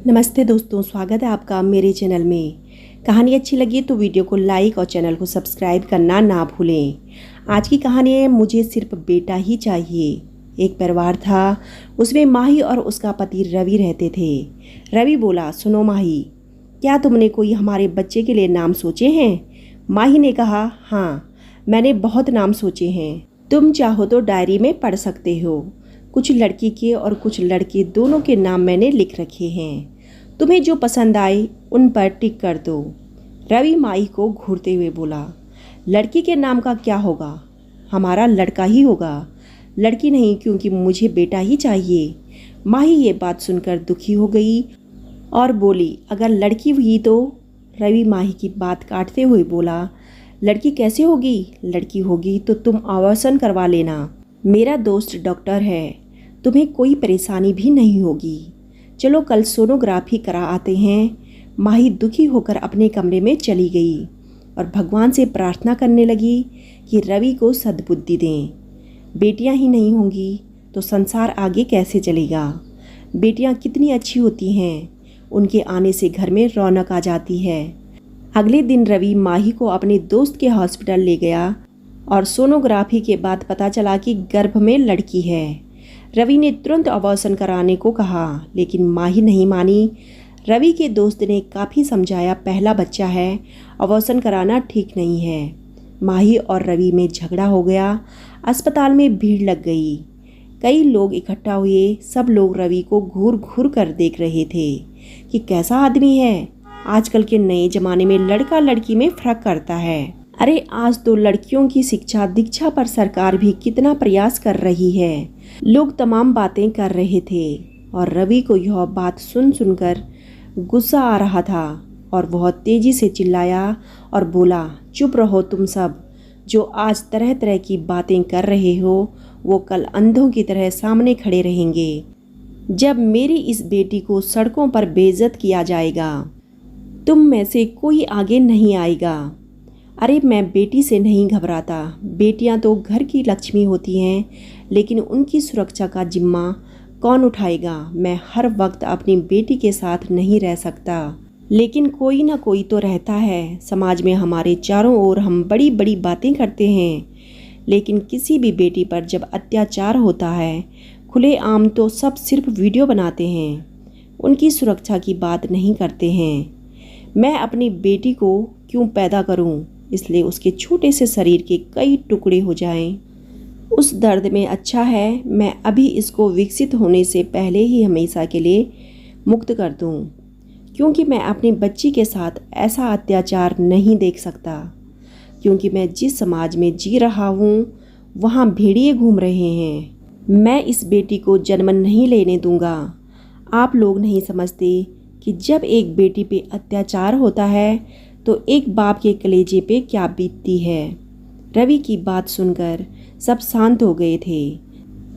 नमस्ते दोस्तों, स्वागत है आपका मेरे चैनल में। कहानी अच्छी लगी तो वीडियो को लाइक और चैनल को सब्सक्राइब करना ना भूलें। आज की कहानी है मुझे सिर्फ बेटा ही चाहिए। एक परिवार था, उसमें माही और उसका पति रवि रहते थे। रवि बोला, सुनो माही, क्या तुमने कोई हमारे बच्चे के लिए नाम सोचे हैं? माही ने कहा, हाँ, मैंने बहुत नाम सोचे हैं। तुम चाहो तो डायरी में पढ़ सकते हो। कुछ लड़की के और कुछ लड़के दोनों के नाम मैंने लिख रखे हैं। तुम्हें जो पसंद आए उन पर टिक कर दो। रवि माही को घूरते हुए बोला, लड़की के नाम का क्या होगा? हमारा लड़का ही होगा, लड़की नहीं, क्योंकि मुझे बेटा ही चाहिए। माही ये बात सुनकर दुखी हो गई और बोली, अगर लड़की हुई तो? रवि माही की बात काटते हुए बोला, लड़की कैसे होगी? लड़की होगी तो तुम आवासन करवा लेना। मेरा दोस्त डॉक्टर है, तुम्हें कोई परेशानी भी नहीं होगी। चलो कल सोनोग्राफी करा आते हैं। माही दुखी होकर अपने कमरे में चली गई और भगवान से प्रार्थना करने लगी कि रवि को सद्बुद्धि दें। बेटियां ही नहीं होंगी तो संसार आगे कैसे चलेगा? बेटियां कितनी अच्छी होती हैं, उनके आने से घर में रौनक आ जाती है। अगले दिन रवि माही को अपने दोस्त के हॉस्पिटल ले गया और सोनोग्राफी के बाद पता चला कि गर्भ में लड़की है। रवि ने तुरंत अबॉर्शन कराने को कहा, लेकिन माही नहीं मानी। रवि के दोस्त ने काफ़ी समझाया, पहला बच्चा है, अबॉर्शन कराना ठीक नहीं है। माही और रवि में झगड़ा हो गया। अस्पताल में भीड़ लग गई। कई लोग इकट्ठा हुए। सब लोग रवि को घूर घूर कर देख रहे थे कि कैसा आदमी है। आजकल के नए ज़माने में लड़का लड़की में फ़र्क करता है। अरे आज तो लड़कियों की शिक्षा दीक्षा पर सरकार भी कितना प्रयास कर रही है। लोग तमाम बातें कर रहे थे और रवि को यह बात सुनकर गुस्सा आ रहा था और बहुत तेज़ी से चिल्लाया और बोला, चुप रहो तुम सब। जो आज तरह तरह की बातें कर रहे हो वो कल अंधों की तरह सामने खड़े रहेंगे जब मेरी इस बेटी को सड़कों पर बेइज्जत किया जाएगा। तुम में से कोई आगे नहीं आएगा। अरे मैं बेटी से नहीं घबराता। बेटियां तो घर की लक्ष्मी होती हैं, लेकिन उनकी सुरक्षा का जिम्मा कौन उठाएगा? मैं हर वक्त अपनी बेटी के साथ नहीं रह सकता, लेकिन कोई ना कोई तो रहता है। समाज में हमारे चारों ओर हम बड़ी बड़ी बातें करते हैं, लेकिन किसी भी बेटी पर जब अत्याचार होता है खुलेआम तो सब सिर्फ वीडियो बनाते हैं, उनकी सुरक्षा की बात नहीं करते हैं। मैं अपनी बेटी को क्यों पैदा करूं? इसलिए उसके छोटे से शरीर के कई टुकड़े हो जाएं। उस दर्द में अच्छा है मैं अभी इसको विकसित होने से पहले ही हमेशा के लिए मुक्त कर दूं, क्योंकि मैं अपनी बच्ची के साथ ऐसा अत्याचार नहीं देख सकता। क्योंकि मैं जिस समाज में जी रहा हूँ वहाँ भेड़िए घूम रहे हैं। मैं इस बेटी को जन्म नहीं लेने दूंगा। आप लोग नहीं समझते कि जब एक बेटी पे अत्याचार होता है तो एक बाप के कलेजे पे क्या बीतती है। रवि की बात सुनकर सब शांत हो गए थे।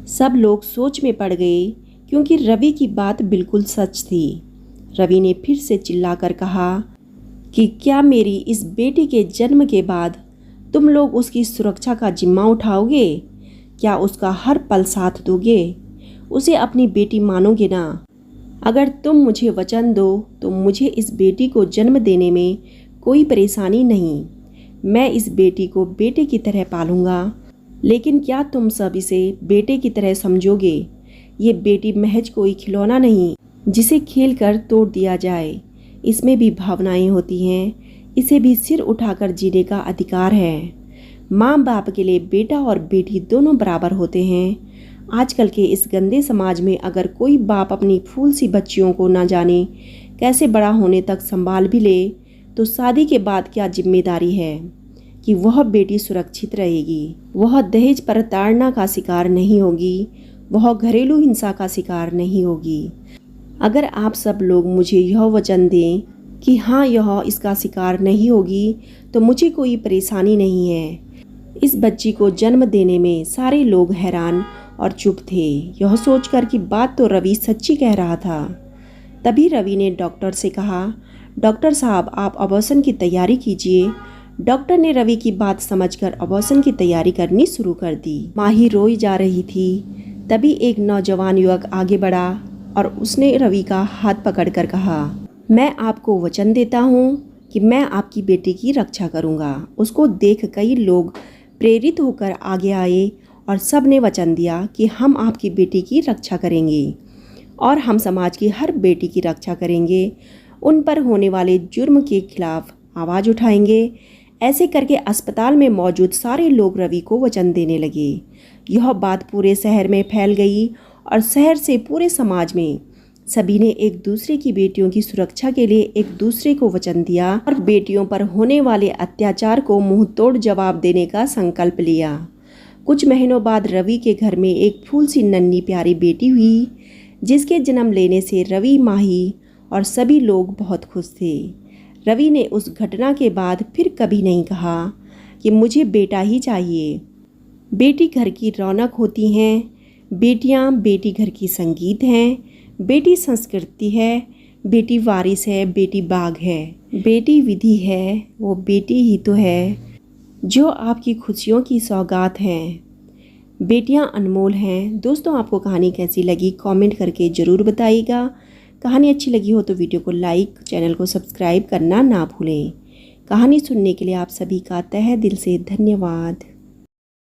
सब लोग सोच में पड़ गए, क्योंकि रवि की बात बिल्कुल सच थी। रवि ने फिर से चिल्लाकर कहा कि क्या मेरी इस बेटी के जन्म के बाद तुम लोग उसकी सुरक्षा का जिम्मा उठाओगे? क्या उसका हर पल साथ दोगे? उसे अपनी बेटी मानोगे ना? अगर तुम मुझे वचन दो तो मुझे इस बेटी को जन्म देने में कोई परेशानी नहीं। मैं इस बेटी को बेटे की तरह पालूंगा। लेकिन क्या तुम सब इसे बेटे की तरह समझोगे? ये बेटी महज कोई खिलौना नहीं जिसे खेल कर तोड़ दिया जाए। इसमें भी भावनाएं होती हैं। इसे भी सिर उठाकर जीने का अधिकार है। माँ बाप के लिए बेटा और बेटी दोनों बराबर होते हैं। आजकल के इस गंदे समाज में अगर कोई बाप अपनी फूल सी बच्चियों को ना जाने कैसे बड़ा होने तक संभाल भी ले, तो शादी के बाद क्या जिम्मेदारी है कि वह बेटी सुरक्षित रहेगी, वह दहेज प्रताड़ना का शिकार नहीं होगी, वह घरेलू हिंसा का शिकार नहीं होगी। अगर आप सब लोग मुझे यह वचन दें कि हाँ यह इसका शिकार नहीं होगी, तो मुझे कोई परेशानी नहीं है। इस बच्ची को जन्म देने में सारे लोग हैरान और चुप थे। यह सोचकर कि बात तो रवि सच्ची कह रहा था। तभी रवि ने डॉक्टर से कहा, डॉक्टर साहब आप अबॉर्शन की तैयारी कीजिए। डॉक्टर ने रवि की बात समझकर अबॉर्शन की तैयारी करनी शुरू कर दी। माही रोई जा रही थी। तभी एक नौजवान युवक आगे बढ़ा और उसने रवि का हाथ पकड़कर कहा, मैं आपको वचन देता हूँ कि मैं आपकी बेटी की रक्षा करूँगा। उसको देख कई लोग प्रेरित होकर आगे आए और सब ने वचन दिया कि हम आपकी बेटी की रक्षा करेंगे और हम समाज की हर बेटी की रक्षा करेंगे, उन पर होने वाले जुर्म के खिलाफ आवाज़ उठाएंगे। ऐसे करके अस्पताल में मौजूद सारे लोग रवि को वचन देने लगे। यह बात पूरे शहर में फैल गई और शहर से पूरे समाज में सभी ने एक दूसरे की बेटियों की सुरक्षा के लिए एक दूसरे को वचन दिया और बेटियों पर होने वाले अत्याचार को मुंह तोड़ जवाब देने का संकल्प लिया। कुछ महीनों बाद रवि के घर में एक फूल सी नन्ही प्यारी बेटी हुई, जिसके जन्म लेने से रवि, माही और सभी लोग बहुत खुश थे। रवि ने उस घटना के बाद फिर कभी नहीं कहा कि मुझे बेटा ही चाहिए। बेटी घर की रौनक होती हैं, बेटियां बेटी घर की संगीत हैं, बेटी संस्कृति है, बेटी वारिस है, बेटी बाग है, बेटी विधि है, वो बेटी ही तो है जो आपकी खुशियों की सौगात हैं। बेटियां अनमोल हैं। दोस्तों, आपको कहानी कैसी लगी कमेंट करके ज़रूर बताइएगा। कहानी अच्छी लगी हो तो वीडियो को लाइक, चैनल को सब्सक्राइब करना ना भूलें। कहानी सुनने के लिए आप सभी का तहे दिल से धन्यवाद।